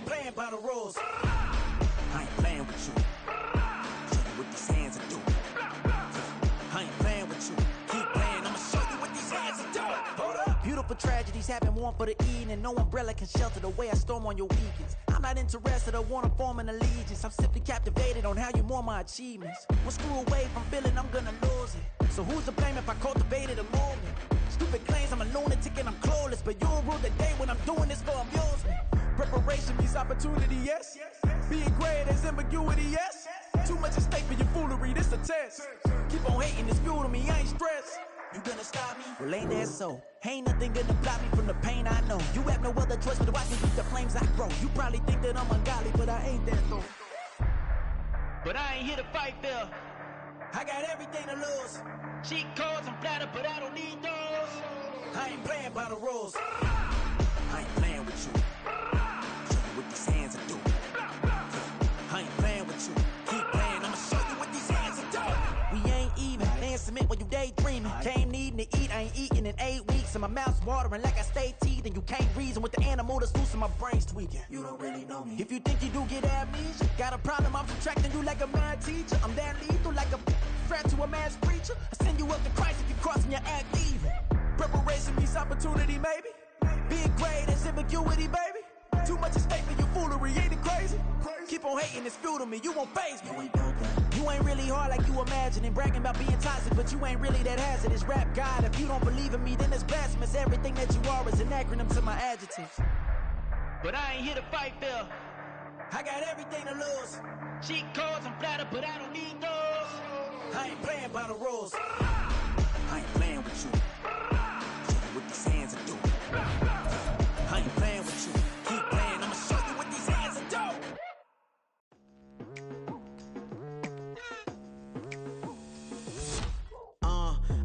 ain't playing by the rules. I ain't playing with you. Show you what these hands are doing. I ain't playing with you. Keep playing, I'ma show you what these hands are doing. Hold up. Beautiful tragedies happen, one for the evening. No umbrella can shelter the way I storm on your weekends. I'm not interested or wanna form an allegiance. I'm simply captivated on how you mourn my achievements. One screw away from feeling I'm gonna lose it. So who's to blame if I cultivated a movement? Stupid claims I'm a lunatic and I'm clueless, but you'll rule the day when I'm doing this for amusement. Preparation means opportunity, yes. Being great is ambiguity, yes. Too much at stake for your foolery, this a test. Keep on hating, it's fuel to me, I ain't stressed. You gonna stop me? Well, ain't that so? Ain't nothing gonna block me from the pain I know. You have no other choice but to watch me keep the flames I grow. You probably think that I'm ungodly, but I ain't that though. But I ain't here to fight fair. I got everything to lose. Cheat codes and flatter, but I don't need those. I ain't playing by the rules. I ain't playing with you. Show you what these hands are doing. I ain't playing with you. Keep playing, I'ma show you what these hands are doing. We ain't even. Laying cement while you daydreaming. Came needing to eat, I ain't eating in 8 weeks. And my mouth's watering like I stay teeth. And you can't reason with the animal that's loose and my brain's tweaking. You don't really know me. If you think you do get amnesia, got a problem, I'm subtracting you like a mad teacher. I'm that lethal like a threat to a mass preacher. I send you up to Christ if you crossing your act even. Preparation means opportunity, maybe. Being great is ambiguity, baby. Too much at stake for your foolery, ain't it crazy? Keep on hating, it's fuel to me, you won't faze me. You ain't really hard like you imagining. Bragging about being toxic, but you ain't really that hazardous. Rap God, if you don't believe in me, then it's blasphemous. Everything that you are is an acronym to my adjectives. But I ain't here to fight fair. I got everything to lose. Cheat codes and flatter, but I don't need those. I ain't playing by the rules. I ain't playing with you. Show you what these hands are doing. I ain't playing with you. Keep playing, I'ma show you what these hands are doing.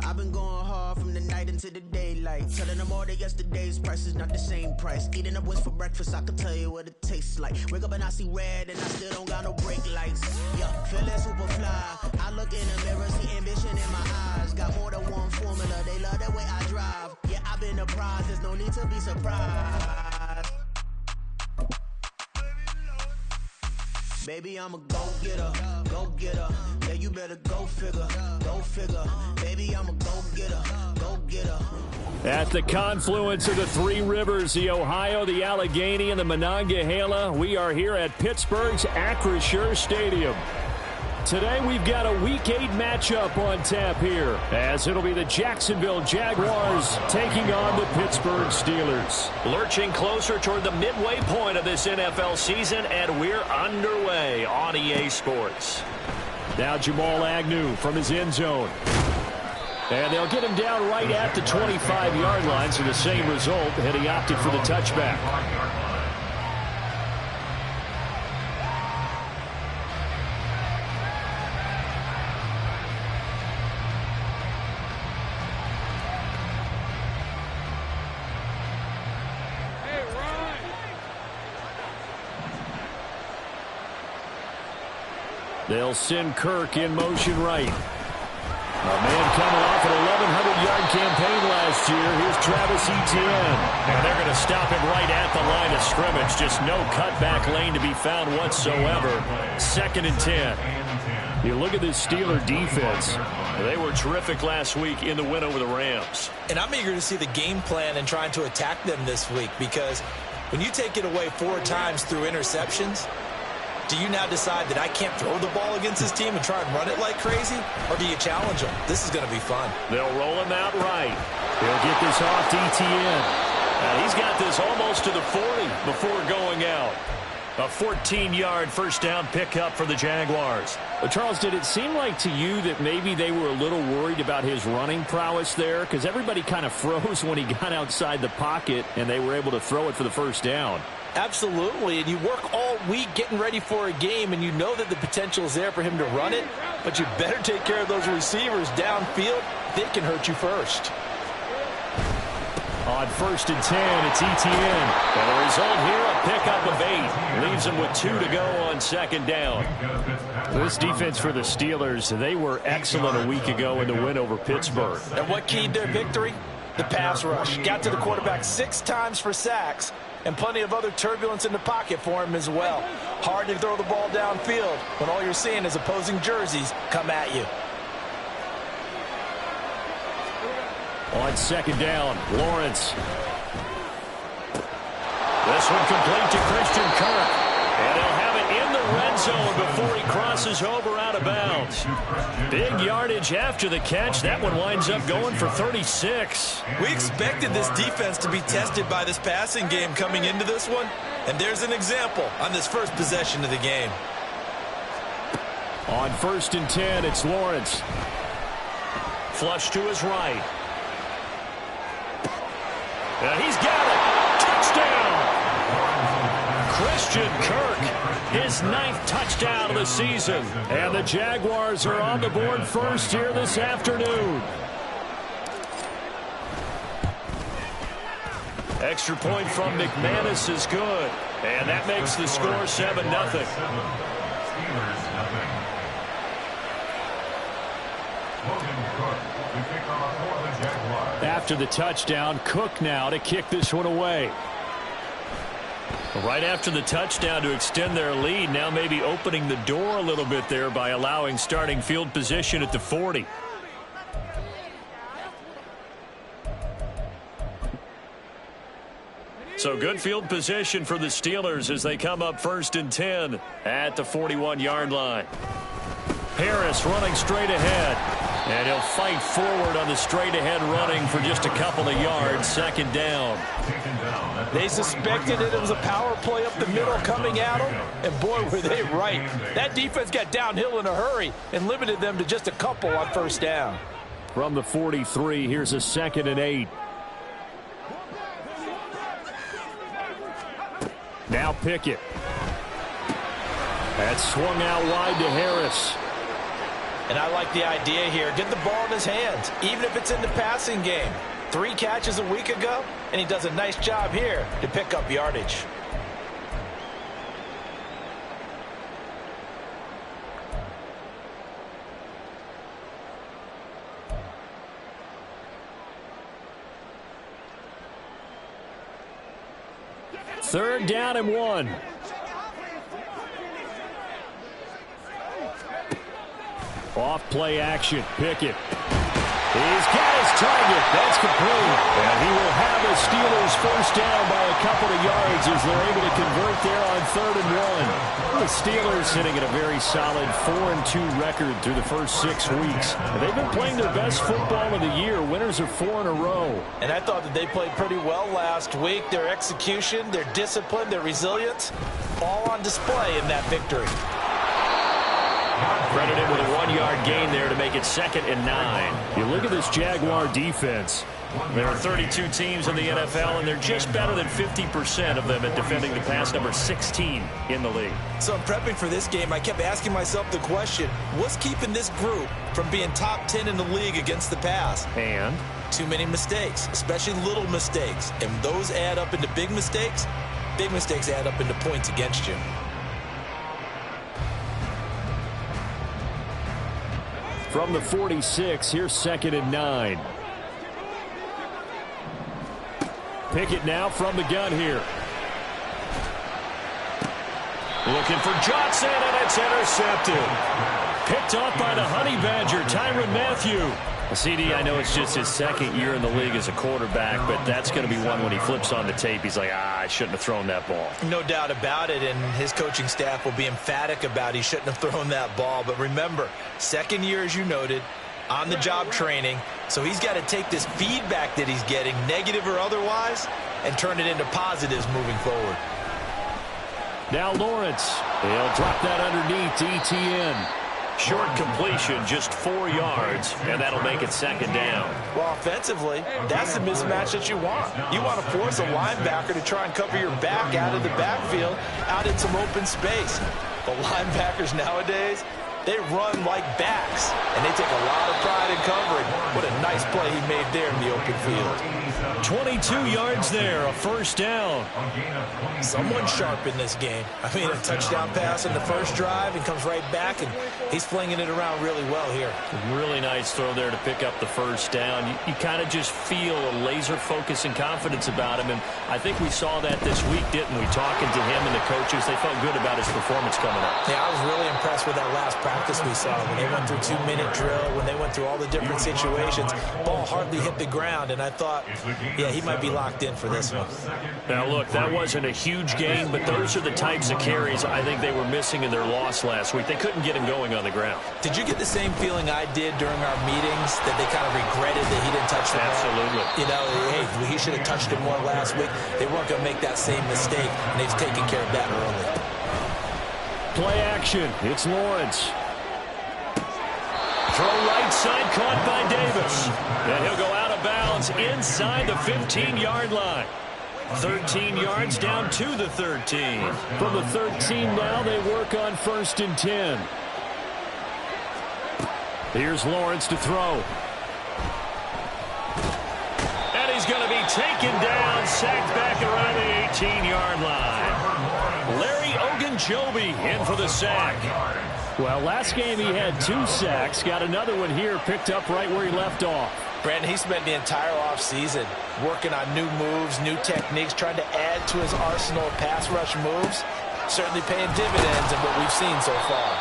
I've been going hard from the night into the daylight. Telling them all that yesterday's price is not the same price. Eating up wings for breakfast, I can tell you what it tastes like. Wake up and I see red and I still don't got no brake lights. Yeah, feeling super fly. I look in the mirror, see ambition in my eyes. Got more than one formula, they love the way I drive. Yeah, I've been a prize, there's no need to be surprised. Baby, I'm a go-getter, go-getter. Yeah, you better go figure, go figure. Baby, I'm a go-getter, go-getter. At the confluence of the three rivers, the Ohio, the Allegheny, and the Monongahela, we are here at Pittsburgh's Acrisure Stadium. Today we've got a Week 8 matchup on tap here, as it'll be the Jacksonville Jaguars taking on the Pittsburgh Steelers. Lurching closer toward the midway point of this NFL season, and we're underway on EA Sports. Now Jamal Agnew from his end zone. And they'll get him down right at the 25-yard line, so the same result, and he opted for the touchback. They'll send Kirk in motion right. A man coming off an 1,100-yard campaign last year. Here's Travis Etienne. And they're going to stop him right at the line of scrimmage. Just no cutback lane to be found whatsoever. 2nd and 10. You look at this Steeler defense. They were terrific last week in the win over the Rams. And I'm eager to see the game plan and trying to attack them this week, because when you take it away 4 times through interceptions, do you now decide that I can't throw the ball against this team and try and run it like crazy? Or do you challenge them? This is going to be fun. They'll roll him out right. He'll get this off to Etienne. He's got this almost to the 40 before going out. A 14-yard first down pickup for the Jaguars. But Charles, did it seem like to you that maybe they were a little worried about his running prowess there? Because everybody kind of froze when he got outside the pocket, and they were able to throw it for the first down. Absolutely, and you work all week getting ready for a game, and you know that the potential is there for him to run it, but you better take care of those receivers downfield. They can hurt you first. On 1st and 10, it's Etienne. And the result here, a pickup of 8. Leaves them with 2 to go on 2nd down. This defense for the Steelers, they were excellent a week ago in the win over Pittsburgh. And what keyed their victory? The pass rush. Got to the quarterback 6 times for sacks. and plenty of other turbulence in the pocket for him as well. Hard to throw the ball downfield when all you're seeing is opposing jerseys come at you. On second down, Lawrence. This one complete to Christian Kirk. And he'll have it in the red zone before he crosses over out of bounds. Big yardage after the catch. That one winds up going for 36. We expected this defense to be tested by this passing game coming into this one. And there's an example on this first possession of the game. On 1st and 10, it's Lawrence. Flush to his right. And he's got it. Touchdown. Christian Kirk, his 9th touchdown of the season. And the Jaguars are on the board first here this afternoon. Extra point from McManus is good. And that makes the score 7-0. After the touchdown, Cook now to kick this one away. Right after the touchdown to extend their lead, now maybe opening the door a little bit there by allowing starting field position at the 40. So good field position for the Steelers as they come up 1st and 10 at the 41-yard line. Harris running straight ahead. And he'll fight forward on the straight-ahead running for just a couple of yards. 2nd down. They suspected it was a power play up the middle coming at them, and boy, were they right. That defense got downhill in a hurry and limited them to just a couple on 1st down. From the 43, here's a 2nd and 8. Now Pickett. That's swung out wide to Harris. And I like the idea here. Get the ball in his hands, even if it's in the passing game. 3 catches a week ago, and he does a nice job here to pick up yardage. Third down and 1. Off play action. Pickett. He's got his target. That's complete. And he will have the Steelers first down by a couple of yards as they're able to convert there on 3rd and 1. The Steelers sitting at a very solid 4-2 record through the first 6 weeks. And they've been playing their best football of the year. Winners are 4 in a row. And I thought that they played pretty well last week. Their execution, their discipline, their resilience, all on display in that victory. Credited with a 1-yard gain there to make it 2nd and 9. You look at this Jaguar defense. There are 32 teams in the NFL, and they're just better than 50% of them at defending the pass, number 16 in the league. So in prepping for this game, I kept asking myself the question, what's keeping this group from being top 10 in the league against the pass? And? Too many mistakes, especially little mistakes. And those add up into big mistakes. Big mistakes add up into points against you. From the 46, here's 2nd and 9. Pickett now from the gun here. Looking for Johnson, and it's intercepted. Picked off by the Honey Badger, Tyrann Mathieu. CD, I know it's just his 2nd year in the league as a quarterback, but that's going to be one when he flips on the tape. He's like, I shouldn't have thrown that ball. No doubt about it, and his coaching staff will be emphatic about he shouldn't have thrown that ball. But remember, 2nd year, as you noted, on-the-job training, so he's got to take this feedback that he's getting, negative or otherwise, and turn it into positives moving forward. Now Lawrence. He'll drop that underneath to Etienne. Short completion, just 4 yards, and that'll make it 2nd down. Well, offensively, that's the mismatch that you want. You want to force a linebacker to try and cover your back out of the backfield, out in some open space. The linebackers nowadays, they run like backs, and they take a lot of pride in covering. What a nice play he made there in the open field. 22 yards there, a first down. Someone sharp in this game. I mean, a touchdown pass in the first drive and comes right back, and he's flinging it around really well here. Really nice throw there to pick up the first down. You kind of just feel a laser focus and confidence about him, and I think we saw that this week, didn't we? Talking to him and the coaches, they felt good about his performance coming up. Yeah, I was really impressed with that last practice we saw when they went through 2-minute drill, when they went through all the different situations. Ball hardly hit the ground, and I thought, yeah, he might be locked in for this one. Now, look, that wasn't a huge gain, but those are the types of carries I think they were missing in their loss last week. They couldn't get him going on the ground. Did you get the same feeling I did during our meetings, that they kind of regretted that he didn't touch the ball? Absolutely. You know, hey, he should have touched it more last week. They weren't going to make that same mistake, and they've taken care of that early. Play action. It's Lawrence. Throw right side, caught by Davis. And he'll go out of bounds inside the 15-yard line. 13 yards down to the 13. From the 13 now, they work on 1st and 10. Here's Lawrence to throw. And he's going to be taken down, sacked back around the 18-yard line. Larry Ogunjobi in for the sack. Well, last game he had 2 sacks. Got another one here, picked up right where he left off. Brandon, he spent the entire offseason working on new moves, new techniques, trying to add to his arsenal of pass rush moves. Certainly paying dividends in what we've seen so far.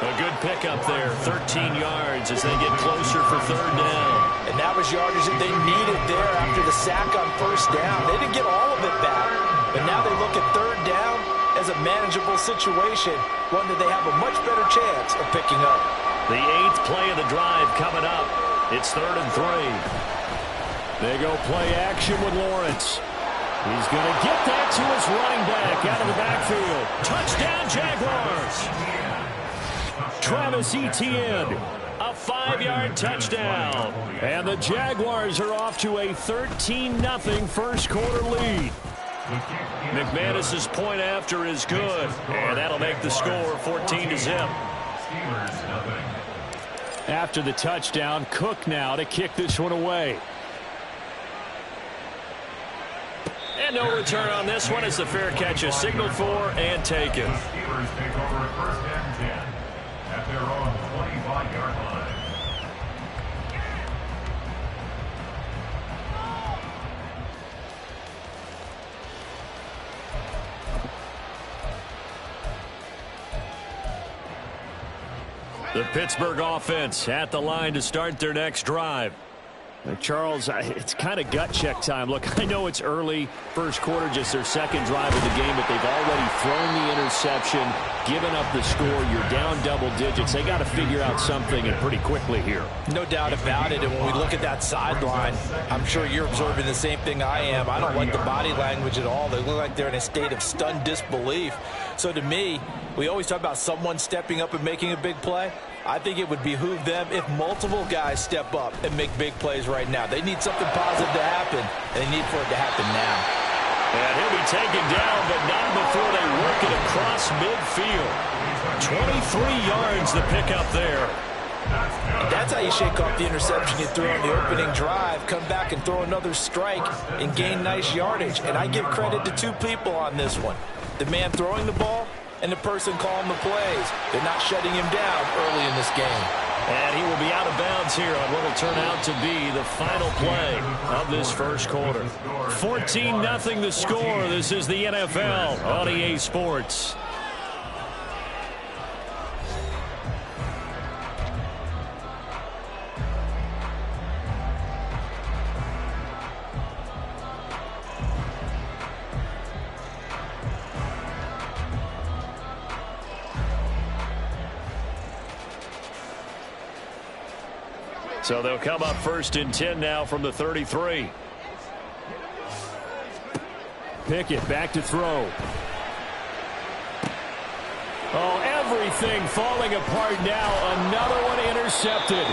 A good pickup there, 13 yards as they get closer for 3rd down. And that was yardage that they needed there after the sack on 1st down. They didn't get all of it back, but now they look at 3rd down as a manageable situation, one that they have a much better chance of picking up. The 8th play of the drive coming up. It's 3rd and 3. They go play action with Lawrence. He's going to get that to his running back out of the backfield. Touchdown, Jaguars. Travis Etienne, a 5-yard touchdown. And the Jaguars are off to a 13-0 first quarter lead. McManus's point after is good, and that'll make the score 14-0. After the touchdown, Cook now to kick this one away. And no return on this one as the fair catch is signaled for and taken. Steelers take over 1st and 10 at their own 25-yard line. The Pittsburgh offense at the line to start their next drive. Charles, it's kind of gut check time. Look, I know it's early, first quarter, just their 2nd drive of the game, but they've already thrown the interception, given up the score. You're down double digits. They got to figure out something, and pretty quickly here. No doubt about it, and when we look at that sideline, I'm sure you're observing the same thing I am. I don't like the body language at all. They look like they're in a state of stunned disbelief. So to me, we always talk about someone stepping up and making a big play. I think it would behoove them if multiple guys step up and make big plays right now. They need something positive to happen, and they need for it to happen now. And he'll be taken down, but not before they work it across midfield. 23 yards the pickup there. And that's how you shake off the interception you threw on the opening drive, come back and throw another strike and gain nice yardage. And I give credit to 2 people on this one. The man throwing the ball and the person calling the plays. They're not shutting him down early in this game. And he will be out of bounds here on what will turn out to be the final play of this first quarter. 14-0 the score. This is the NFL on EA Sports. So they'll come up 1st and 10 now from the 33. Pickett back to throw. Oh, everything falling apart now. Another one intercepted.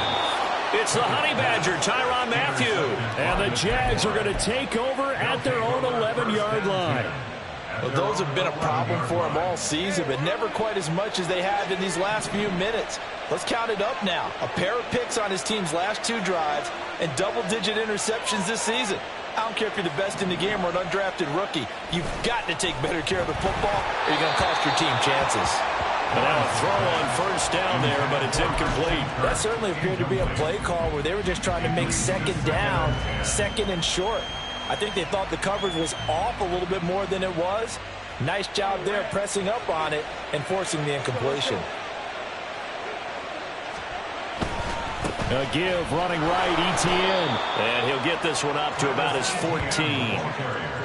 It's the Honey Badger, Tyrann Mathieu. And the Jags are going to take over at their own 11-yard line. Well, those have been a problem for him all season, but never quite as much as they have in these last few minutes. Let's count it up now. A pair of picks on his team's last 2 drives and double-digit interceptions this season. I don't care if you're the best in the game or an undrafted rookie. You've got to take better care of the football or you're going to cost your team chances. And now a throw on first down there, but it's incomplete. That certainly appeared to be a play call where they were just trying to make second down, second and short. I think they thought the coverage was off a little bit more than it was. Nice job there pressing up on it and forcing the incompletion. A give running right, Etienne. And he'll get this one up to about his 14.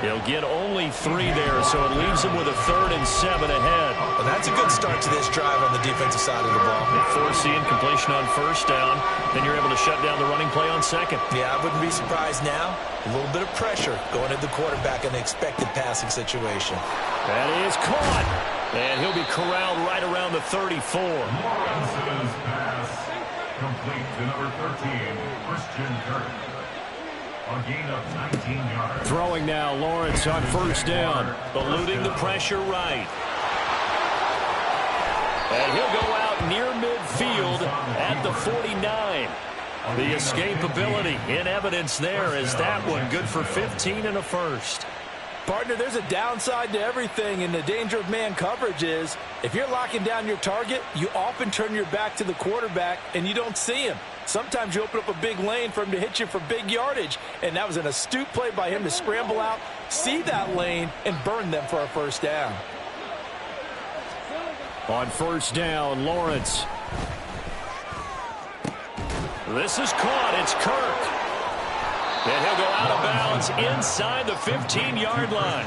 He'll get only 3 there, so it leaves him with a 3rd and 7 ahead. Well, that's a good start to this drive on the defensive side of the ball. They force the incompletion on first down, then you're able to shut down the running play on second. Yeah, I wouldn't be surprised now. A little bit of pressure going at the quarterback in an expected passing situation. That is caught. And he'll be corralled right around the 34. Lawrence's pass complete to number 13, Christian Kirk. A gain of 19 yards. Throwing now, Lawrence on first down. Eluding the pressure right. And he'll go out near midfield at the 49. The escapability in evidence there as that one good for 15 and a first. Partner, there's a downside to everything, and the danger of man coverage is if you're locking down your target, you often turn your back to the quarterback and you don't see him. Sometimes you open up a big lane for him to hit you for big yardage, and that was an astute play by him to scramble out, see that lane, and burn them for a first down. On first down, Lawrence. This is caught. It's Kirk. And he'll go out of bounds inside the 15-yard line.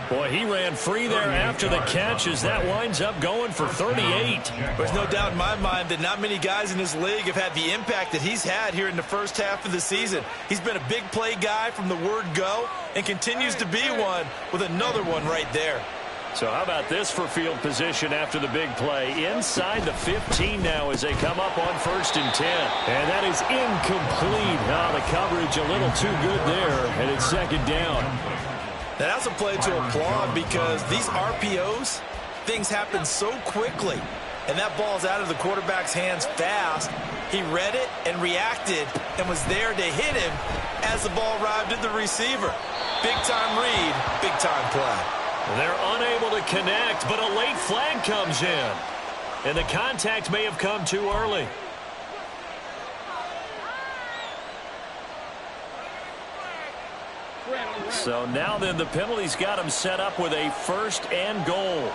Boy, he ran free there after the catch as that winds up going for 38. There's no doubt in my mind that not many guys in this league have had the impact that he's had here in the first half of the season. He's been a big play guy from the word go and continues to be one with another one right there. So how about this for field position after the big play? Inside the 15 now as they come up on first and 10. And that is incomplete. Now the coverage a little too good there, and it's second down. Now that's a play to applaud because these RPOs, things happen so quickly. And that ball's out of the quarterback's hands fast. He read it and reacted and was there to hit him as the ball arrived at the receiver. Big-time read, big-time play. They're unable to connect, but a late flag comes in. And the contact may have come too early. So now then the penalty's got him set up with a first and goal.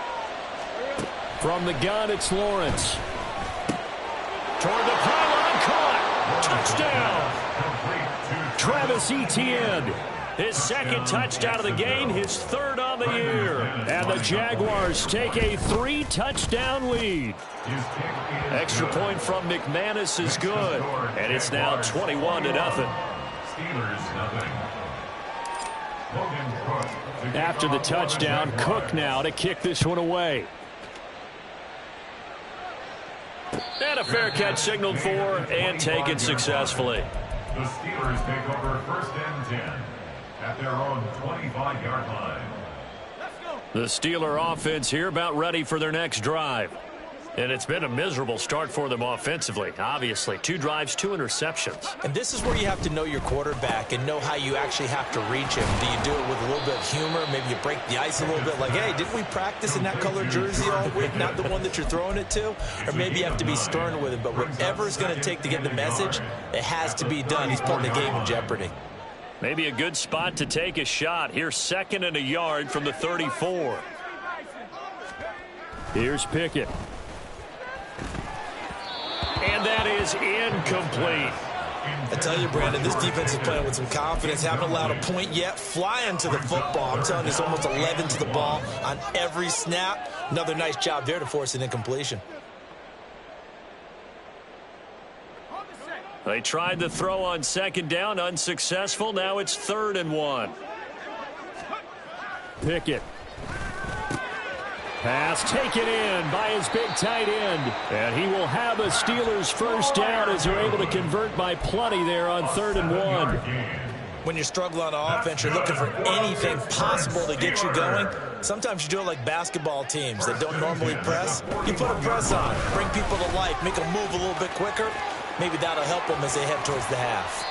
From the gun, it's Lawrence. Toward the pylon, caught. Touchdown. Travis Etienne. His second touchdown of the game, his 3rd on the year. And the Jaguars take a 3-touchdown lead. Extra point from McManus is good. And it's now 21-0. After the touchdown, Cook now to kick this one away. And a fair catch signaled for and taken successfully. The Steelers take over first and 10. At their own 25-yard line. The Steeler offense here about ready for their next drive. And it's been a miserable start for them offensively. Obviously, 2 drives, 2 interceptions. And this is where you have to know your quarterback and know how you actually have to reach him. Do you do it with a little bit of humor? Maybe you break the ice a little bit like, hey, didn't we practice in that color jersey all week, not the one that you're throwing it to? Or maybe you have to be stern with him. But whatever it's going to take to get the message, it has to be done. He's putting the game in jeopardy. Maybe a good spot to take a shot. Here's 2nd and a yard from the 34. Here's Pickett. And that is incomplete. I tell you, Brandon, this defense is playing with some confidence. Haven't allowed a point yet. Flying to the football. I'm telling you, it's almost 11 to the ball on every snap. Another nice job there to force an incompletion. They tried the throw on second down, unsuccessful. Now it's 3rd and 1. Pickett. Pass taken in by his big tight end. And he will have a Steelers first down as they're able to convert by plenty there on 3rd and 1. when you're struggling on offense, you're looking for anything possible to get you going. Sometimes you do it like basketball teams that don't normally press. You put a press on, bring people to life, make them move a little bit quicker. Maybe that'll help them as they head towards the half.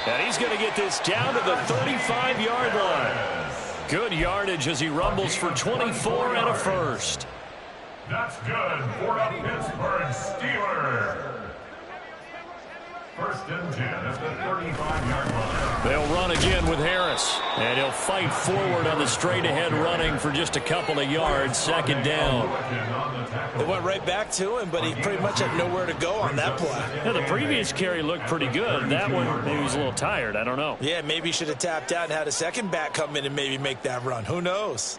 And he's going to get this down to the 35-yard line. Good yardage as he rumbles for 24 and a first. That's good for the Pittsburgh Steelers. First and 10 at the 35-yard line. They'll run again with Harris. And he'll fight forward on the straight-ahead running for just a couple of yards. Second down. They went right back to him, but he pretty much had nowhere to go on that play. Yeah, the previous carry looked pretty good. That one, maybe he was a little tired. I don't know. Yeah, maybe he should have tapped out and had a second back come in and maybe make that run. Who knows?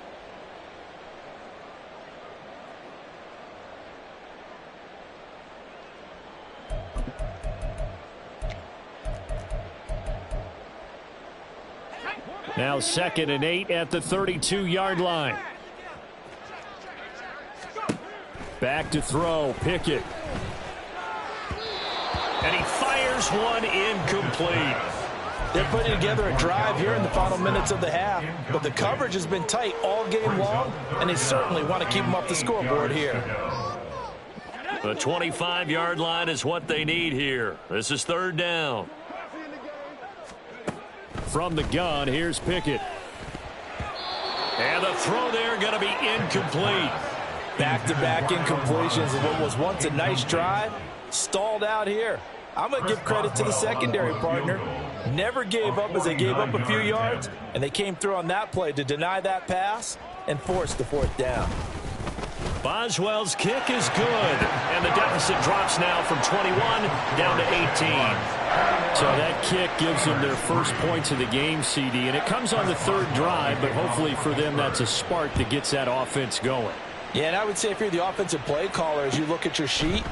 Now 2nd and 8 at the 32-yard line. Back to throw, Pickett. And he fires one incomplete. They're putting together a drive here in the final minutes of the half, but the coverage has been tight all game long, and they certainly want to keep them off the scoreboard here. The 25-yard line is what they need here. This is 3rd down. From the gun, here's Pickett. And the throw there going to be incomplete. Back-to-back incompletions of what was once a nice drive, stalled out here. I'm going to give credit to the secondary partner. Never gave up as they gave up a few yards, and they came through on that play to deny that pass and force the 4th down. Boswell's kick is good, and the deficit drops now from 21 down to 18. So that kick gives them their first points of the game, CD, and it comes on the 3rd drive, but hopefully for them that's a spark that gets that offense going. Yeah, and I would say if you're the offensive play caller, as you look at your sheet,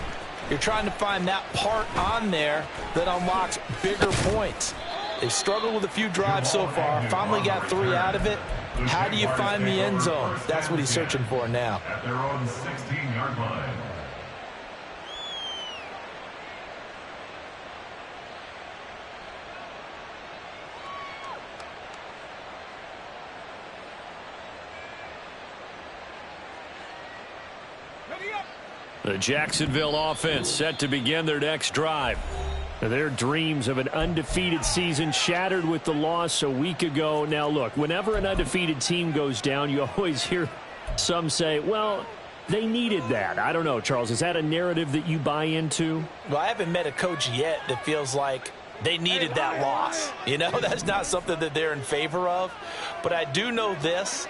you're trying to find that part on there that unlocks bigger points. They've struggled with a few drives so far, finally got 3 out of it. How do you find the end zone? That's what he's searching for now. At their own 16-yard line. The Jacksonville offense set to begin their next drive. Their dreams of an undefeated season shattered with the loss a week ago. Now, look, whenever an undefeated team goes down, you always hear some say, well, they needed that. I don't know, Charles. Is that a narrative that you buy into? Well, I haven't met a coach yet that feels like they needed that loss. You know, that's not something that they're in favor of. But I do know this.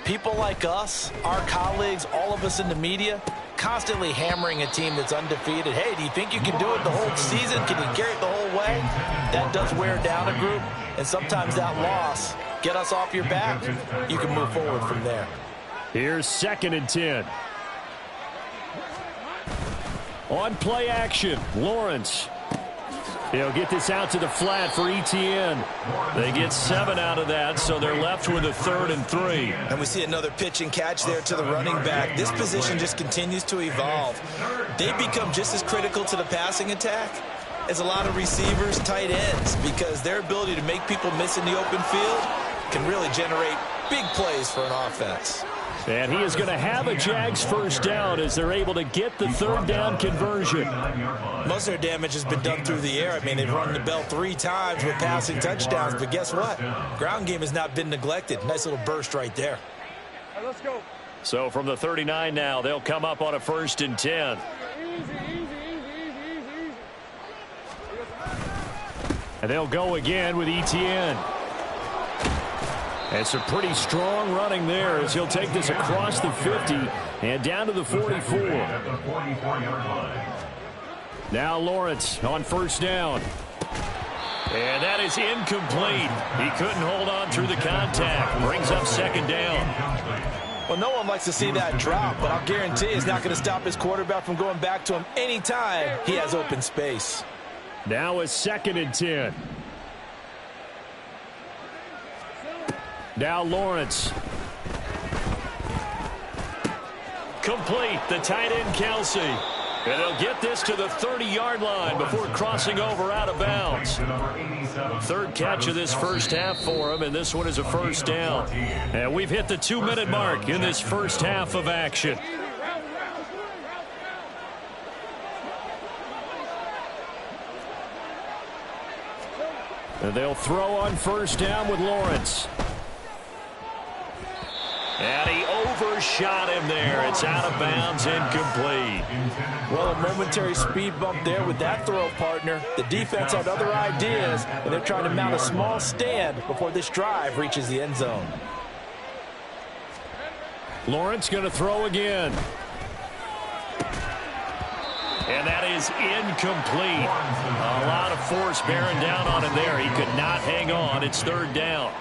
People like us, our colleagues, all of us in the media, constantly hammering a team that's undefeated. Hey, do you think you can do it the whole season? Can you carry it the whole way? That does wear down a group, and sometimes that loss, get us off your back, you can move forward from there. Here's 2nd and 10. On play action, Lawrence. He'll get this out to the flat for Etienne. They get 7 out of that, so they're left with a 3rd and 3. And we see another pitch and catch there to the running back. This position just continues to evolve. They become just as critical to the passing attack as a lot of receivers, tight ends, because their ability to make people miss in the open field can really generate big plays for an offense. And he is going to have a Jags first down as they're able to get the 3rd down conversion. Most of their damage has been done through the air. I mean, they've run the bell 3 times with passing touchdowns, but guess what? Ground game has not been neglected. Nice little burst right there. Right, let's go. So from the 39 now, they'll come up on a 1st and 10. And they'll go again with Etienne. And some pretty strong running there as he'll take this across the 50 and down to the 44. Now Lawrence on 1st down. And that is incomplete. He couldn't hold on through the contact. Brings up 2nd down. Well, no one likes to see that drop, but I'll guarantee it's not going to stop his quarterback from going back to him anytime he has open space. Now a 2nd and 10. Now Lawrence. Complete. The tight end, Kelsey. And they'll get this to the 30-yard line before crossing over out of bounds. Third catch of this first half for him, and this one is a first down. And we've hit the 2-minute mark in this first half of action. And they'll throw on first down with Lawrence. And he overshot him there. It's out of bounds, incomplete. Well, a momentary speed bump there with that throw, partner. The defense had other ideas, and they're trying to mount a small stand before this drive reaches the end zone. Lawrence going to throw again. And that is incomplete. A lot of force bearing down on him there. He could not hang on. It's third down.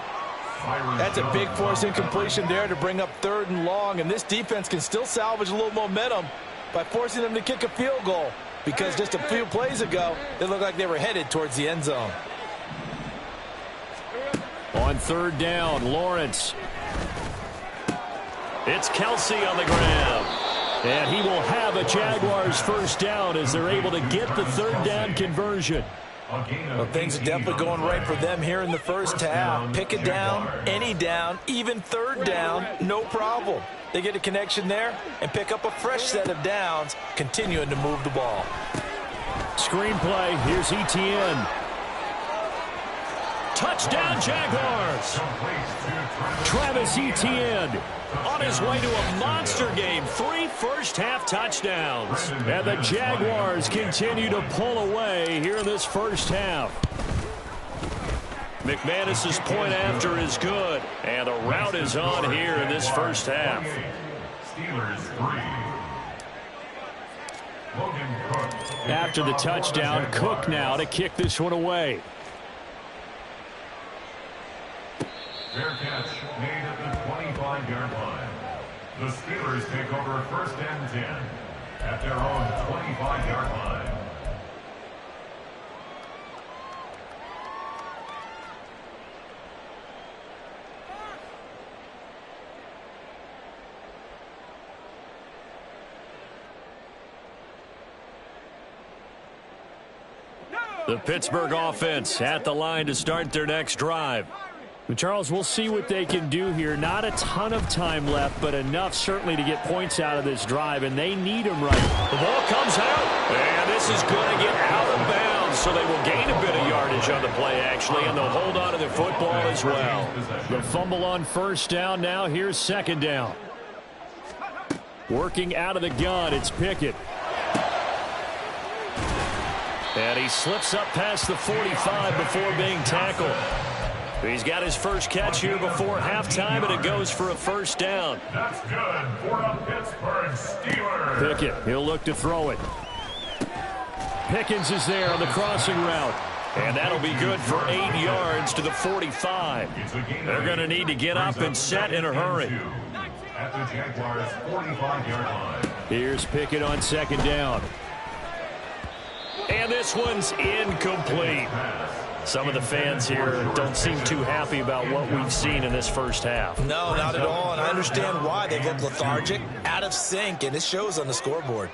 That's a big force incompletion there to bring up 3rd and long, and this defense can still salvage a little momentum by forcing them to kick a field goal, because just a few plays ago, they looked like they were headed towards the end zone. On third down, Lawrence. It's Kelsey on the grab. And he will have a Jaguars first down as they're able to get the third down conversion. Well, things are definitely going right for them here in the first half. Pick it down, any down, even third down, no problem. They get a connection there and pick up a fresh set of downs, continuing to move the ball. Screenplay, here's Etienne. Touchdown, Jaguars! Travis Etienne on his way to a monster game. 3 first-half touchdowns. And the Jaguars continue to pull away here in this first half. McManus's point after is good. And the route is on here in this first half. Steelers 3. Logan Cook. After the touchdown, Cook now to kick this one away. Fair catch made at the 25-yard line. The Steelers take over 1st and 10 at their own 25-yard line. The Pittsburgh offense at the line to start their next drive. Charles, we'll see what they can do here. Not a ton of time left, but enough certainly to get points out of this drive, and they need them right. The ball comes out, and this is going to get out of bounds, so they will gain a bit of yardage on the play, actually, and they'll hold on to the football as well. The fumble on first down now. Here's second down. Working out of the gun, it's Pickett. And he slips up past the 45 before being tackled. He's got his first catch here before halftime, and it goes for a first down. That's good for the Pittsburgh Steelers. Pickett, he'll look to throw it. Pickens is there on the crossing route. And that'll be good for 8 yards to the 45. They're going to need to get up and set in a hurry. At the Jaguars' 45-yard line. Here's Pickett on second down. And this one's incomplete. Some of the fans here don't seem too happy about what we've seen in this first half. No, not at all, and I understand why. They look lethargic, out of sync, and it shows on the scoreboard.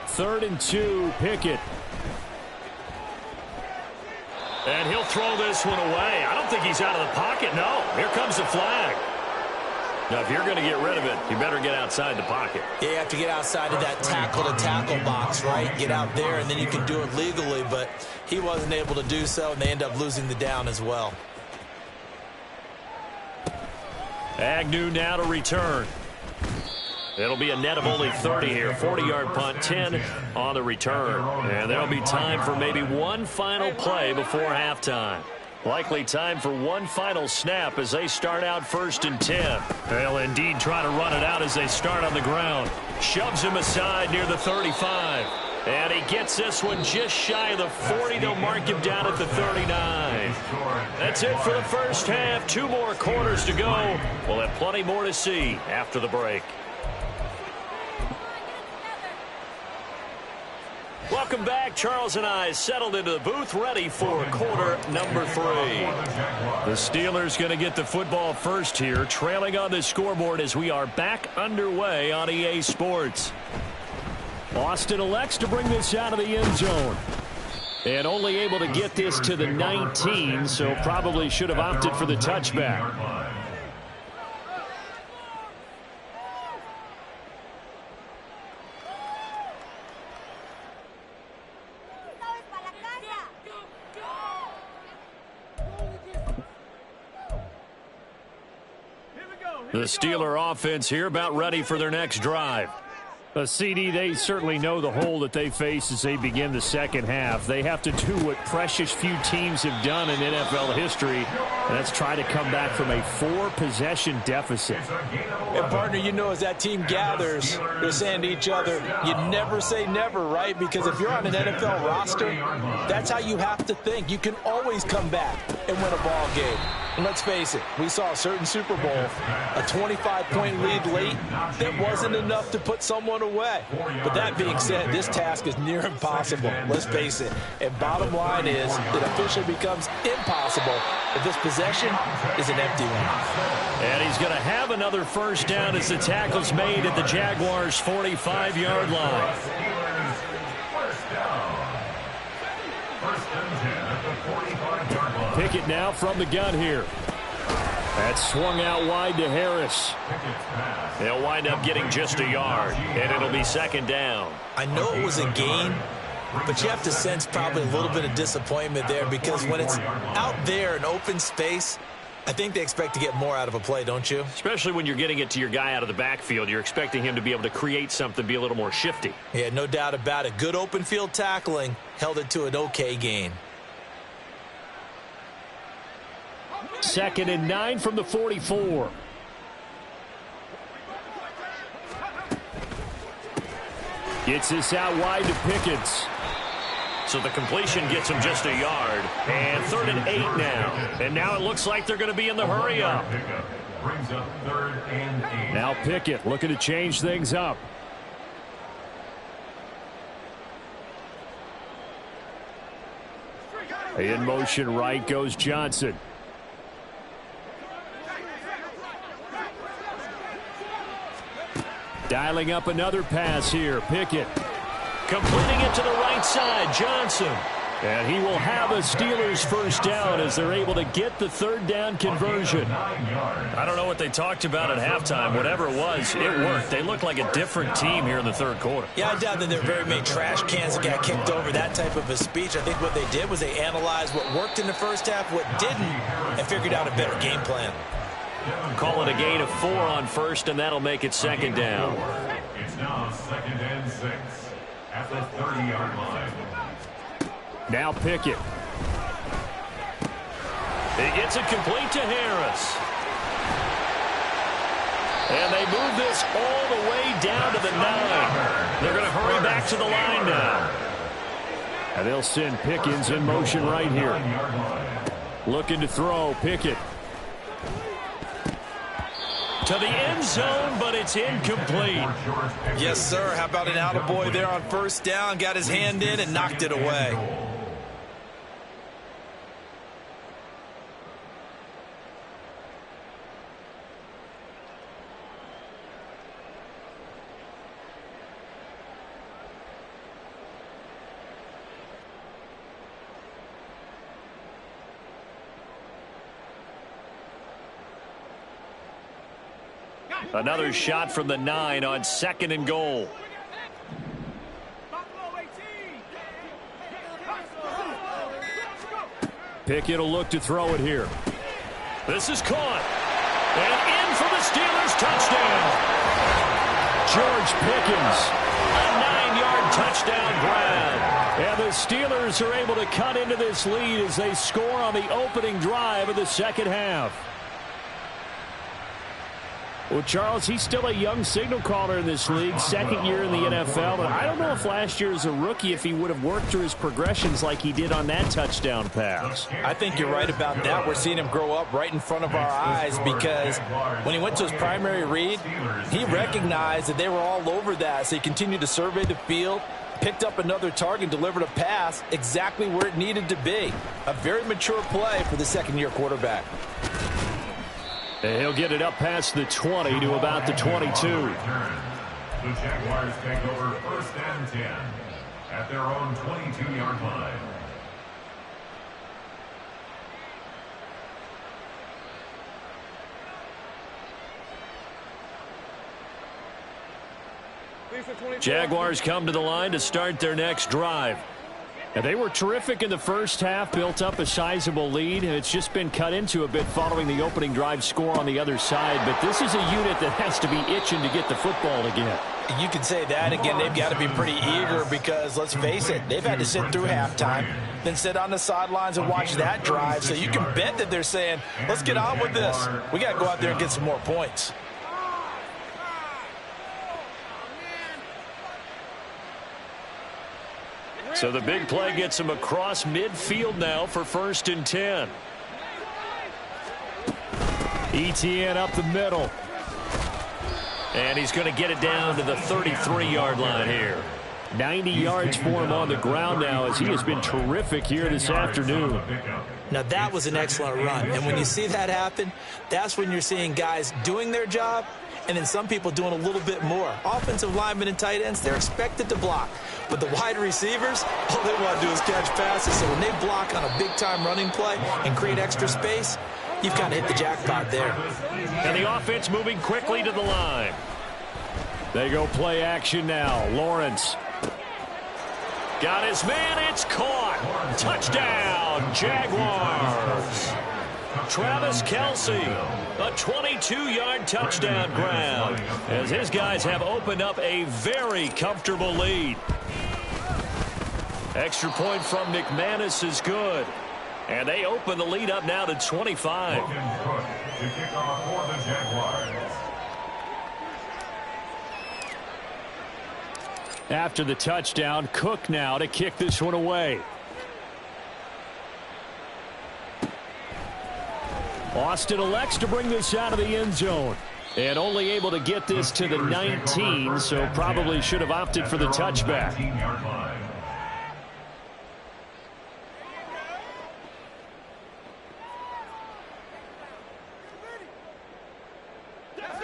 3rd and 2, Pickett. And he'll throw this one away. I don't think he's out of the pocket. No, here comes the flag. Now, if you're going to get rid of it, you better get outside the pocket. Yeah, you have to get outside of that tackle-to-tackle box, right? Get out there, and then you can do it legally, but he wasn't able to do so, and they end up losing the down as well. Agnew now to return. It'll be a net of only 30 here. 40-yard punt, 10 on the return. And there'll be time for maybe one final play before halftime. Likely time for one final snap as they start out 1st and 10. They'll indeed try to run it out as they start on the ground. Shoves him aside near the 35. And he gets this one just shy of the 40. They'll mark him down at the 39. That's it for the first half. 2 more quarters to go. We'll have plenty more to see after the break. Welcome back. Charles and I settled into the booth, ready for quarter number 3. The Steelers going to get the football first here, trailing on the scoreboard as we are back underway on EA Sports. Austin elects to bring this out of the end zone. And only able to get this to the 19, so probably should have opted for the touchback. The Steeler offense here about ready for their next drive. CD, they certainly know the hole that they face as they begin the second half. They have to do what precious few teams have done in NFL history, and that's try to come back from a 4-possession deficit. And, partner, you know as that team gathers, they're saying to each other, you never say never, right? Because if you're on an NFL roster, that's how you have to think. You can always come back and win a ball game. And let's face it, we saw a certain Super Bowl, a 25-point lead late that wasn't enough to put someone away. But that being said, this task is near impossible. Let's face it. And bottom line is, it officially becomes impossible if this possession is an empty one. And he's going to have another first down as the tackle's made at the Jaguars' 45-yard line. Pickett now from the gun here. That's swung out wide to Harris. They'll wind up getting just a yard, and it'll be second down. I know it was a gain, but you have to sense probably a little bit of disappointment there because when it's out there in open space, I think they expect to get more out of a play, don't you? Especially when you're getting it to your guy out of the backfield. You're expecting him to be able to create something, be a little more shifty. Yeah, no doubt about it. Good open field tackling held it to an okay gain. 2nd and 9 from the 44. Gets this out wide to Pickens. So the completion gets him just a yard. And 3rd and 8 now. And now it looks like they're going to be in the hurry up. Now Pickett looking to change things up. In motion right goes Johnson. Dialing up another pass here. Pickett completing it to the right side. Johnson. And he will have a Steelers first down as they're able to get the 3rd down conversion. I don't know what they talked about at halftime. Whatever it was, it worked. They looked like a different team here in the 3rd quarter. Yeah, I doubt that there are very many trash cans that got kicked over, that type of a speech. I think what they did was they analyzed what worked in the first half, what didn't, and figured out a better game plan. Call it a gain of 4 on first, and that'll make it second down. It's now 2nd and 6 at the 30-yard line. Now Pickett. He gets it complete to Harris. And they move this all the way down to the 9. They're going to hurry back to the line now. And they'll send Pickens in motion right here. Looking to throw. Pickett. To the end zone, but it's incomplete. Yes, sir. How about an attaboy there on first down? Got his hand in and knocked it away. Another shot from the 9 on 2nd and goal. Pickett will look to throw it here. This is caught. And in for the Steelers touchdown. George Pickens, a 9-yard touchdown grab. And the Steelers are able to cut into this lead as they score on the opening drive of the second half. Well, Charles, he's still a young signal caller in this league, second year in the NFL. And I don't know if last year as a rookie, if he would have worked through his progressions like he did on that touchdown pass. I think you're right about that. We're seeing him grow up right in front of our eyes because when he went to his primary read, he recognized that they were all over that. So he continued to survey the field, picked up another target, delivered a pass exactly where it needed to be. A very mature play for the second-year quarterback. And he'll get it up past the 20 to about the 22. The Jaguars take over first and 10 at their own 22-yard line. Jaguars come to the line to start their next drive. And they were terrific in the first half, built up a sizable lead, and it's just been cut into a bit following the opening drive score on the other side. But this is a unit that has to be itching to get the football again. You can say that. Again, they've got to be pretty eager because, let's face it, they've had to sit through halftime, then sit on the sidelines and watch that drive. So you can bet that they're saying, let's get on with this. We got to go out there and get some more points. So the big play gets him across midfield now for first and 10. Etienne up the middle. And he's going to get it down to the 33-yard line here. 90 yards for him on the ground now as he has been terrific here this afternoon. Now, that was an excellent run. And when you see that happen, that's when you're seeing guys doing their job and then some people doing a little bit more. Offensive linemen and tight ends, they're expected to block. But the wide receivers, all they want to do is catch passes. So when they block on a big-time running play and create extra space, you've kind of hit the jackpot there. And the offense moving quickly to the line. They go play action now. Lawrence. Got his man. It's caught. Touchdown, Jaguars. Travis Kelce, a 22-yard touchdown grab as his guys have opened up a very comfortable lead. Extra point from McManus is good. And they open the lead up now to 25. To kick off for the Jaguars. After the touchdown, Cook now to kick this one away. Austin elects to bring this out of the end zone. And only able to get this to the 19, so probably should have opted for the touchback.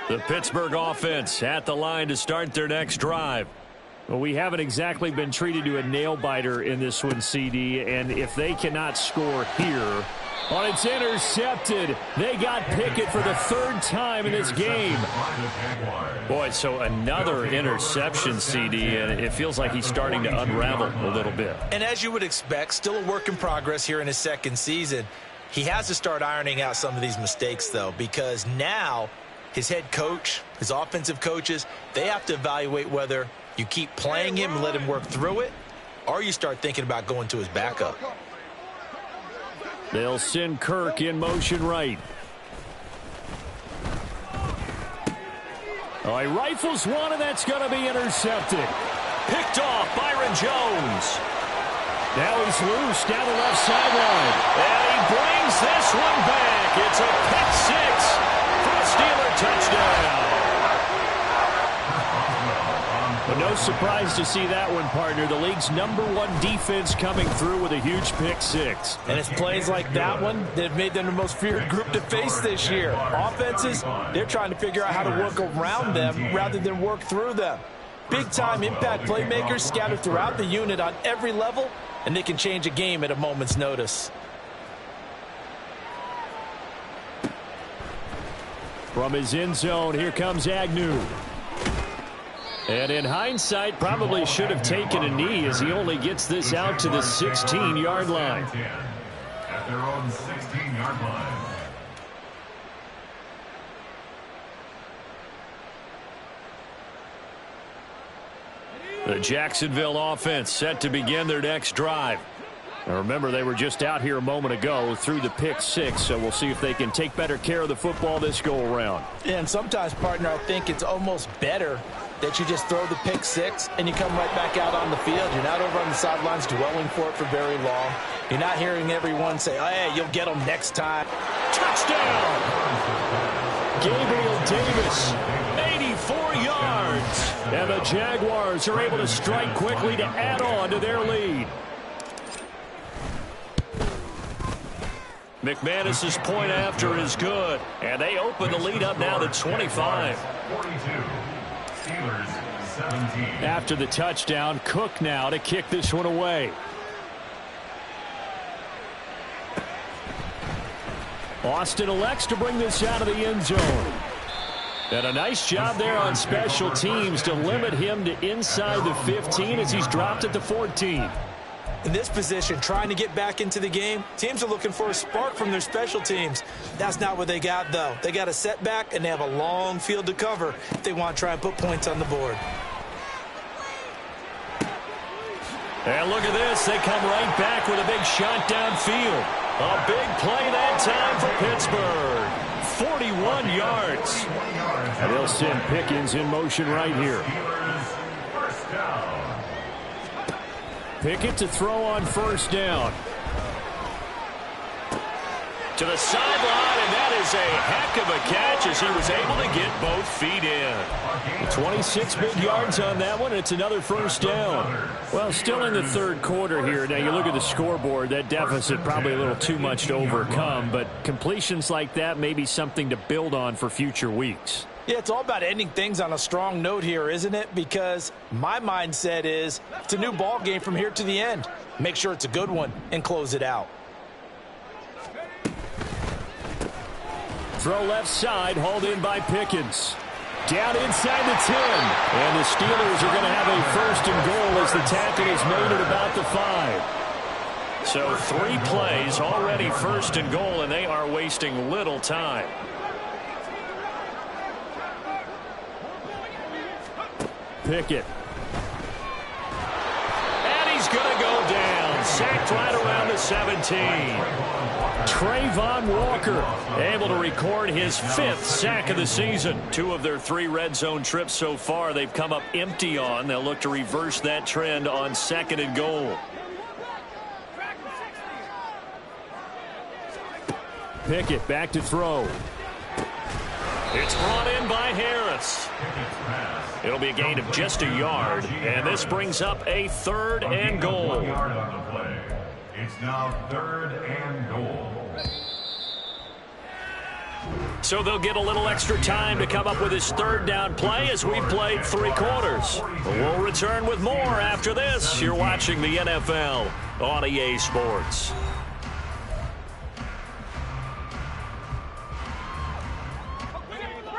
The Pittsburgh offense at the line to start their next drive. Well, we haven't exactly been treated to a nail-biter in this one, CD, and if they cannot score here, well, it's intercepted. They got Pickett for the third time in this game. Boy, so another interception, CD, and it feels like he's starting to unravel a little bit. And as you would expect, still a work in progress here in his second season. He has to start ironing out some of these mistakes, though, because now his head coach, his offensive coaches, they have to evaluate whether you keep playing him and let him work through it, or you start thinking about going to his backup. They'll send Kirk in motion right. Oh, he rifles one, and that's going to be intercepted. Picked off Byron Jones. Now he's loose down the left sideline. And he brings this one back. It's a pick six for a Steeler touchdown. But no surprise to see that one, partner. The league's #1 defense coming through with a huge pick six. And it's plays like that one that have made them the most feared group to face this year. Offenses, they're trying to figure out how to work around them rather than work through them. Big-time impact playmakers scattered throughout the unit on every level, and they can change a game at a moment's notice. From his end zone, here comes Agnew. And in hindsight, probably should have taken a knee as he only gets this out to the 16-yard line. At their own 16-yard line. The Jacksonville offense set to begin their next drive. Now remember, they were just out here a moment ago through the pick six, so we'll see if they can take better care of the football this go-around. And sometimes, partner, I think it's almost better that you just throw the pick six and you come right back out on the field. You're not over on the sidelines dwelling for it for very long. You're not hearing everyone say, oh, hey, you'll get them next time. Touchdown! Gabriel Davis, 84 yards. And the Jaguars are able to strike quickly to add on to their lead. McManus's point after is good, and they open the lead up now to 25. 42. Steelers 17. After the touchdown, Cook now to kick this one away. Austin elects to bring this out of the end zone. And a nice job there on special teams to limit him to inside the 15 as he's dropped at the 14. In this position, trying to get back into the game, teams are looking for a spark from their special teams. That's not what they got, though. They got a setback, and they have a long field to cover if they want to try and put points on the board. And look at this. They come right back with a big shot downfield. A big play that time for Pittsburgh. 41 yards. And they'll send Pickens in motion right here. First down. Pickett to throw on first down. To the sideline, and that is a heck of a catch as he was able to get both feet in. 26 big yards on that one, and it's another first down. Well, still in the third quarter here. Now, you look at the scoreboard, that deficit probably a little too much to overcome, but completions like that may be something to build on for future weeks. Yeah, it's all about ending things on a strong note here, isn't it? Because my mindset is it's a new ball game from here to the end. Make sure it's a good one and close it out. Throw left side, hauled in by Pickens. Down inside the 10. And the Steelers are going to have a first and goal as the tackle is made at about the 5. So 3 plays, already first and goal, and they are wasting little time. Pickett. And he's going to go down. Sacked right around the 17. Trayvon Walker able to record his 5th sack of the season. 2 of their 3 red zone trips so far they've come up empty on. They'll look to reverse that trend on 2nd and goal. Pickett back to throw. It's brought in by Harris. It'll be a gain of just a yard, and this brings up a 3rd and goal. It's now 3rd and goal. So they'll get a little extra time to come up with his 3rd down play as we've played 3 quarters. We'll return with more after this. You're watching the NFL on EA Sports.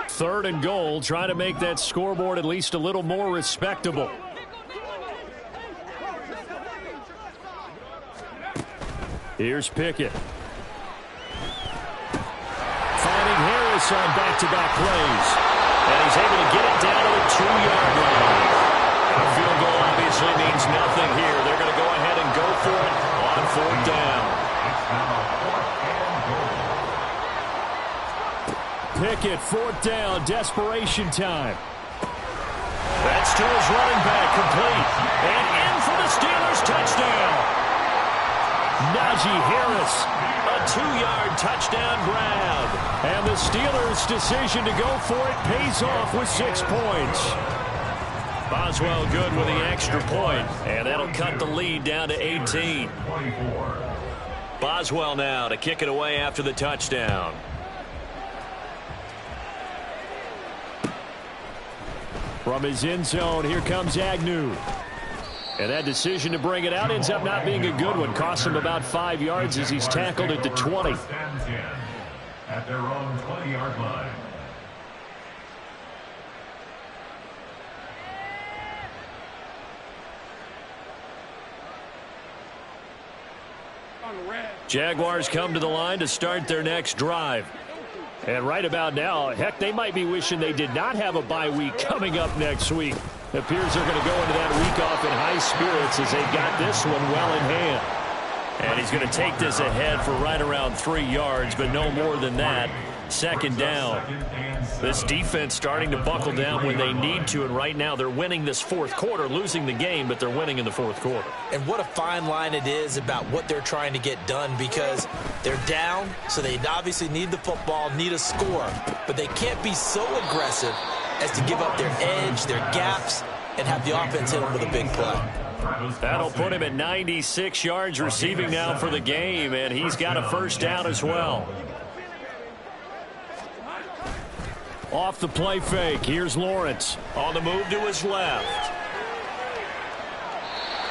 Third and goal, trying to make that scoreboard at least a little more respectable. Here's Pickett. Finding Harris on back-to-back plays. And he's able to get it down to the 2-yard line. A field goal obviously means nothing here. They're going to go ahead and go for it on 4th down. Pickett, 4th down, desperation time. That's to his running back, complete. And in for the Steelers touchdown. Najee Harris, a 2-yard touchdown grab. And the Steelers' decision to go for it pays off with 6 points. Boswell good with the extra point, and that'll cut the lead down to 18. Boswell now to kick it away after the touchdown. From his end zone, here comes Agnew. And that decision to bring it out ends up not being a good one. Costs him about 5 yards as he's tackled at the 20. At their own 20-yard line. Jaguars come to the line to start their next drive. And right about now, heck, they might be wishing they did not have a bye week coming up next week. It appears they're going to go into that week off in high spirits as they've got this one well in hand. And he's going to take this ahead for right around 3 yards, but no more than that. Second down. This defense starting to buckle down when they need to, and right now they're winning this fourth quarter, losing the game, but they're winning in the fourth quarter. And what a fine line it is about what they're trying to get done, because they're down, so they obviously need the football, need a score, but they can't be so aggressive as to give up their edge, their gaps, and have the offense hit them with a big play. That'll put him at 96 yards receiving now for the game, and he's got a first down as well. Off the play fake, here's Lawrence. On the move to his left.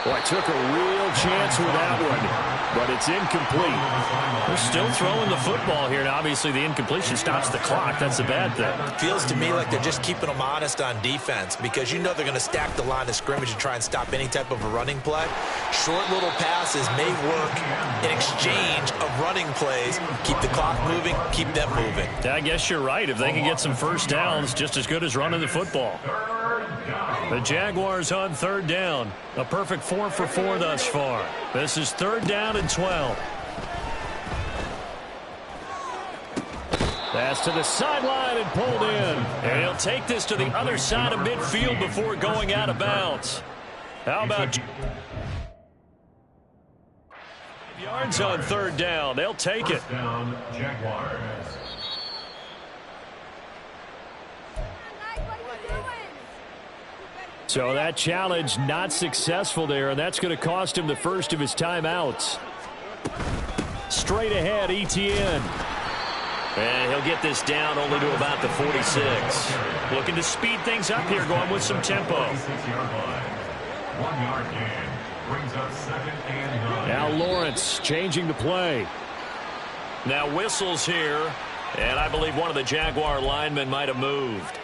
Boy, took a real chance with that one, but it's incomplete. They're still throwing the football here, and obviously the incompletion stops the clock. That's a bad thing. Feels to me like they're just keeping them honest on defense, because you know they're going to stack the line of scrimmage and try and stop any type of a running play. Short little passes may work in exchange of running plays. Keep the clock moving, keep them moving. I guess you're right. If they can get some first downs, just as good as running the football. The Jaguars on third down. A perfect 4 for 4 thus far. This is third down and 12. Pass to the sideline and pulled in. And he'll take this to the other side of midfield before going out of bounds. How about yards on third down? They'll take it. Down, Jaguars. So that challenge not successful there, and that's going to cost him the first of his timeouts. Straight ahead, Etienne. And he'll get this down only to about the 46. Looking to speed things up here, going with some tempo. 6-yard line. 1 yard gain. Brings up 2nd and 9. Now Lawrence changing the play. Now whistles here, and I believe one of the Jaguar linemen might have moved.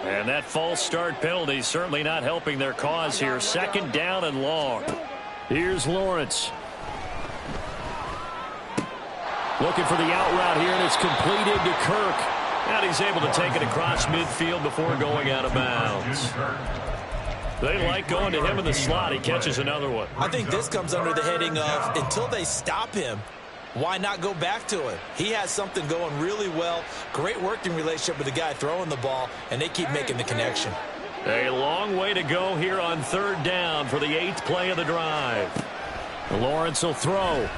And that false start penalty certainly not helping their cause here. Second down and long. Here's Lawrence. Looking for the out route here, and it's completed to Kirk. And he's able to take it across midfield before going out of bounds. They like going to him in the slot. He catches another one. I think this comes under the heading of, until they stop him, why not go back to it? He has something going really well. Great working relationship with the guy throwing the ball, and they keep making the connection. A long way to go here on third down for the 8th play of the drive. Lawrence will throw.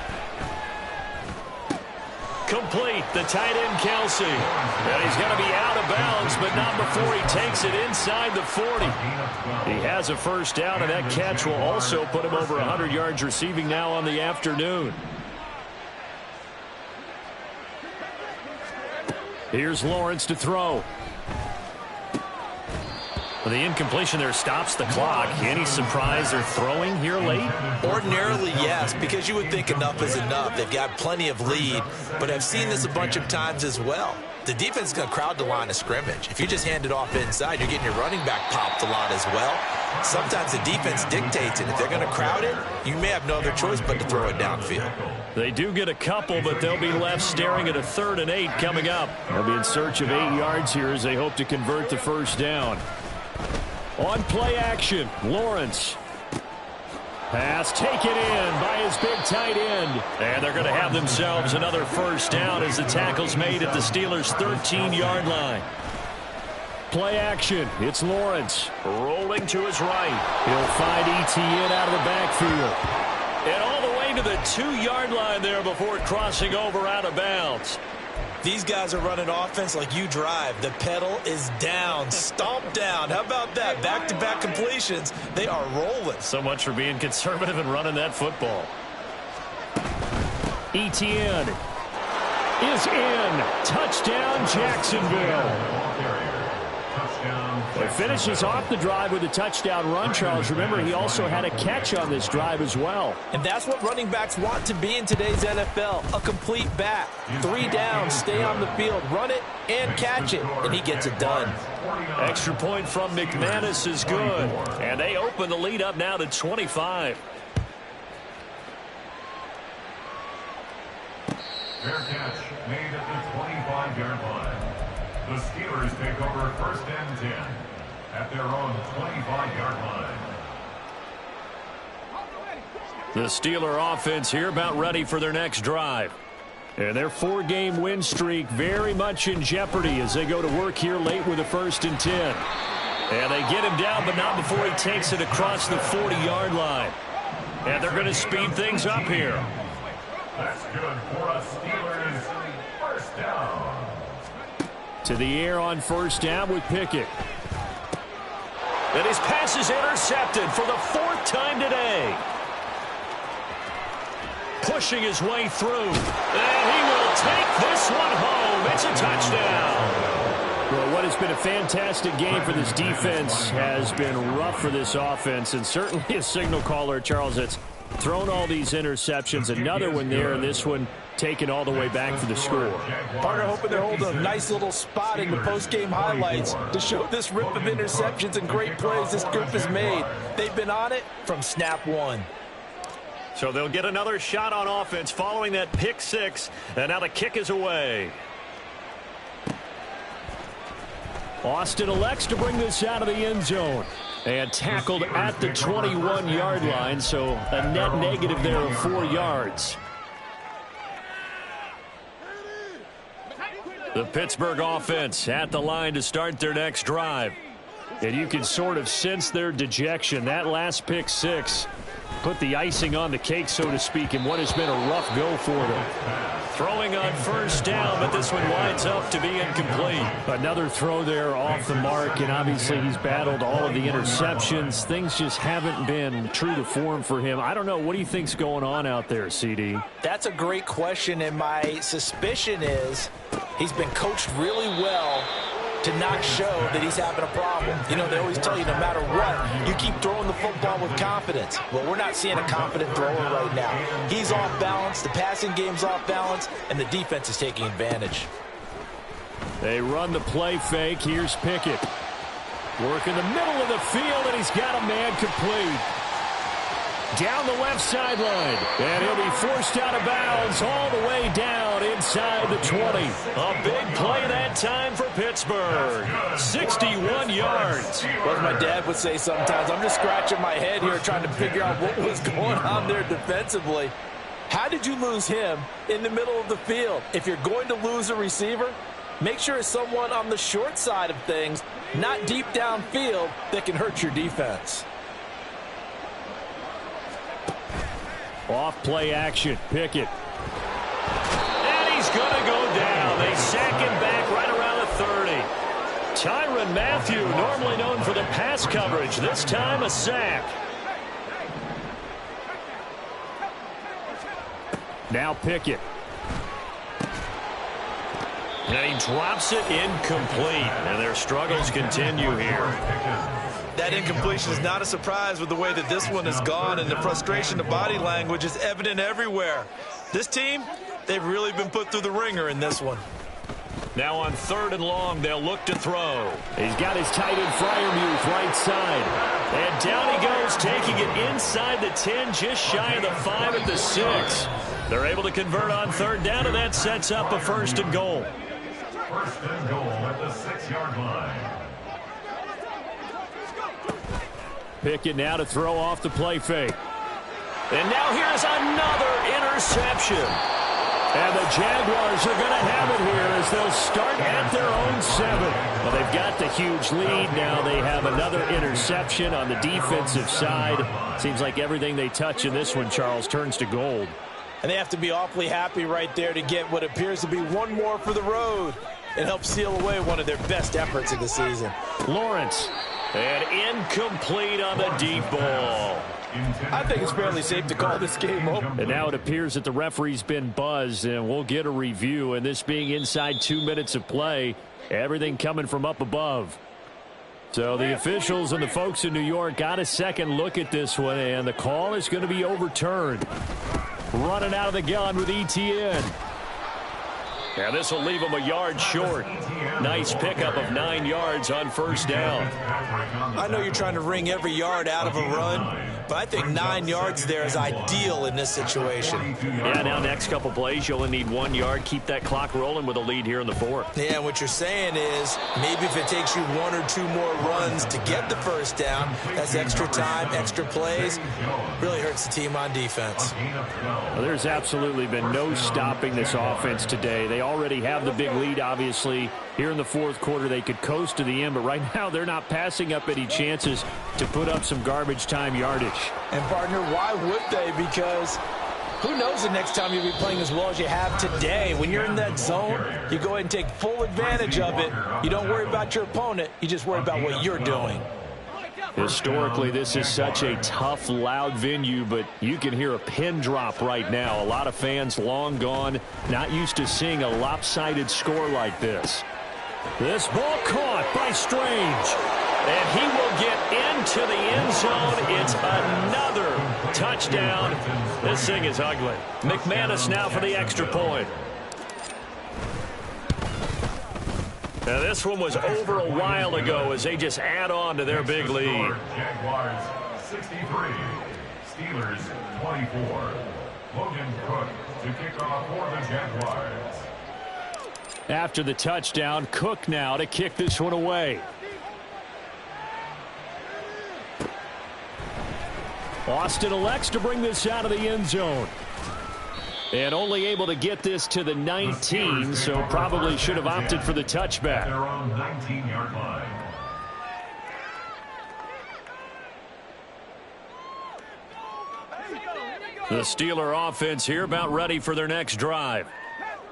Complete. The tight end, Kelsey. And he's going to be out of bounds, but not before he takes it inside the 40. He has a first down, and that catch will also put him over 100 yards receiving now on the afternoon. Here's Lawrence to throw. Well, the incompletion there stops the clock. Any surprise they're throwing here late? Ordinarily, yes, because you would think enough is enough. They've got plenty of lead, but I've seen this a bunch of times as well. The defense is going to crowd the line of scrimmage. If you just hand it off inside, you're getting your running back popped a lot as well. Sometimes the defense dictates it. If they're going to crowd it, you may have no other choice but to throw it downfield. They do get a couple, but they'll be left staring at a 3rd and 8 coming up. They'll be in search of 8 yards here as they hope to convert the first down. On play action, Lawrence. Pass taken in by his big tight end. And they're going to have themselves another first down as the tackle's made at the Steelers' 13-yard line. Play action, it's Lawrence. Rolling to his right. He'll find Etienne out of the backfield. And all the way to the 2-yard line there before crossing over out of bounds. These guys are running offense like you drive. The pedal is down, stomped down. How about that? Back-to-back completions. They are rolling. So much for being conservative and running that football. Etienne is in. Touchdown, Jacksonville. He finishes off the drive with a touchdown run, Charles. Remember, he also had a catch on this drive as well. And that's what running backs want to be in today's NFL, a complete back. 3 downs, stay on the field, run it, and catch it, and he gets it done. Extra point from McManus is good. And they open the lead up now to 25. Fair catch made at the 25-yard line. The Steelers take over 1st and 10 at their own 25-yard line. The Steeler offense here about ready for their next drive. And their 4-game win streak very much in jeopardy as they go to work here late with a 1st and 10. And they get him down, but not before he takes it across the 40-yard line. And they're going to speed things up here. That's good for a Steelers first down. To the air on 1st down with Pickett. And his pass is intercepted for the 4th time today. Pushing his way through. And he will take this one home. It's a touchdown. Well, what has been a fantastic game for this defense has been rough for this offense. And certainly a signal caller, Charles, that's thrown all these interceptions. Another one there, and this one taken all the way back for the score. Partner hoping they're holding a nice little spot in the post-game highlights to show this rip of interceptions and great plays this group has made. They've been on it from snap one. So they'll get another shot on offense following that pick 6, and now the kick is away. Austin elects to bring this out of the end zone. And tackled at the 21-yard line, so a net negative there of 4 yards. The Pittsburgh offense at the line to start their next drive. And you can sort of sense their dejection. That last pick 6 put the icing on the cake, so to speak, in what has been a rough go for them. Throwing on 1st down, but this one winds up to be incomplete. Another throw there off the mark, and obviously he's battled all of the interceptions. Things just haven't been true to form for him. I don't know. What do you think's going on out there, CD? That's a great question, and my suspicion is he's been coached really well to not show that he's having a problem. You know, they always tell you no matter what, you keep throwing the football with confidence. Well, we're not seeing a confident thrower right now. He's off balance, the passing game's off balance, and the defense is taking advantage. They run the play fake. Here's Pickett. Work in the middle of the field, and he's got a man complete. Down the left sideline, and he'll be forced out of bounds all the way down inside the 20. A big play that time for Pittsburgh. 61 yards. Well, as my dad would say sometimes, I'm just scratching my head here trying to figure out what was going on there defensively. How did you lose him in the middle of the field? If you're going to lose a receiver, make sure it's someone on the short side of things, not deep downfield, that can hurt your defense. Off play action, Pickett. And he's going to go down. They sack him back right around the 30. Tyrann Mathieu, normally known for the pass coverage, this time a sack. Now Pickett. And he drops it incomplete. And their struggles continue here. That incompletion is not a surprise with the way that this one has gone, and the frustration, the body language is evident everywhere. This team, they've really been put through the ringer in this one. Now on 3rd and long, they'll look to throw. He's got his tight end Freiermuth right side. And down he goes, taking it inside the 10, just shy of the 5 at the 6. They're able to convert on 3rd down, and that sets up a 1st and goal. 1st and goal at the 6-yard line. Pickett now to throw off the play fake. And now here's another interception. And the Jaguars are going to have it here as they'll start at their own 7. Well, they've got the huge lead. Now they have another interception on the defensive side. Seems like everything they touch in this one, Charles, turns to gold. And they have to be awfully happy right there to get what appears to be one more for the road and help seal away one of their best efforts of the season. Lawrence. And incomplete on the deep ball. I think it's fairly safe to call this game over. And now it appears that the referee's been buzzed, and we'll get a review. And this being inside 2 minutes of play, everything coming from up above. So the officials and the folks in New York got a second look at this one, and the call is going to be overturned. Running out of the gun with Etienne. Yeah, this will leave him a yard short. Nice pickup of 9 yards on 1st down. I know you're trying to wring every yard out of a run, but I think 9 yards there is ideal in this situation. Yeah, now next couple plays, you only need 1 yard. Keep that clock rolling with a lead here in the fourth. Yeah, what you're saying is maybe if it takes you 1 or 2 more runs to get the first down, that's extra time, extra plays. Really hurts the team on defense. Well, there's absolutely been no stopping this offense today. They already have the big lead, obviously. Here in the fourth quarter, they could coast to the end, but right now they're not passing up any chances to put up some garbage time yardage. And, partner, why would they? Because who knows the next time you'll be playing as well as you have today. When you're in that zone, you go ahead and take full advantage of it. You don't worry about your opponent. You just worry about what you're doing. Historically, this is such a tough, loud venue, but you can hear a pin drop right now. A lot of fans long gone, not used to seeing a lopsided score like this. This ball caught by Strange, and he will get into the end zone. It's another touchdown. This thing is ugly. McManus now for the extra point. Now this one was over a while ago as they just add on to their big lead. Jaguars 63, Steelers 24. Logan Cook to kick off for the Jaguars. After the touchdown, Cook now to kick this one away. Austin elects to bring this out of the end zone. And only able to get this to the 19, so probably should have opted for the touchback. Their own 19-yard line. The Steeler offense here about ready for their next drive.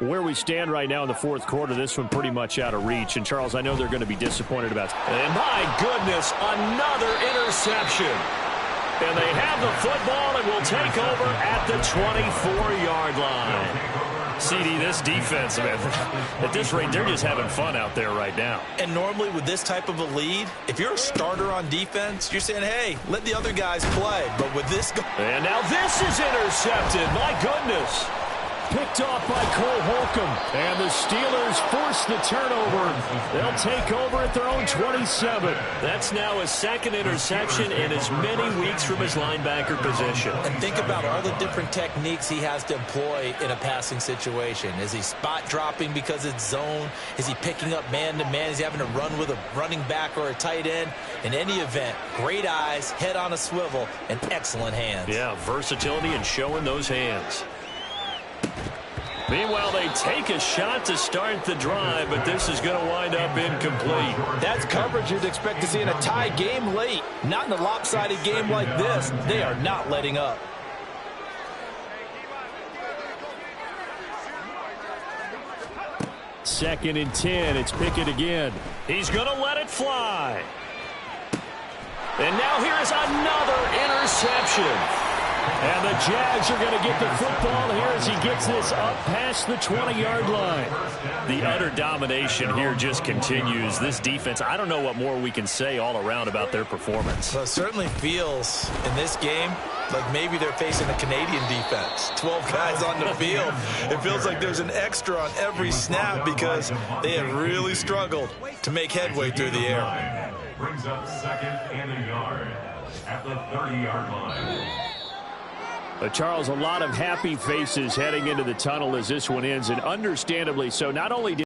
Where we stand right now in the fourth quarter, this one pretty much out of reach. And, Charles, I know they're going to be disappointed about it. And, my goodness, another interception. And they have the football and will take over at the 24-yard line. CD, this defense, man, at this rate, they're just having fun out there right now. And normally with this type of a lead, if you're a starter on defense, you're saying, hey, let the other guys play. But with this... And now this is intercepted. My goodness. Picked off by Cole Holcomb. And the Steelers force the turnover. They'll take over at their own 27. That's now his second interception in as many weeks from his linebacker position. And think about all the different techniques he has to employ in a passing situation. Is he spot dropping because it's zone? Is he picking up man-to-man? Is he having to run with a running back or a tight end? In any event, great eyes, head on a swivel, and excellent hands. Yeah, versatility and showing those hands. Meanwhile, they take a shot to start the drive, but this is going to wind up incomplete. That's coverage you'd expect to see in a tie game late. Not in a lopsided game like this. They are not letting up. Second and 10. It's Pickett again. He's going to let it fly. And now here's another interception. And the Jags are going to get the football here as he gets this up past the 20-yard line. The utter domination here just continues. This defense, I don't know what more we can say all around about their performance. Well, it certainly feels in this game like maybe they're facing a Canadian defense. 12 guys on the field. It feels like there's an extra on every snap because they have really struggled to make headway through the air. Brings up second and a yard at the 30-yard line. Charles, a lot of happy faces heading into the tunnel as this one ends, and understandably so. Not only did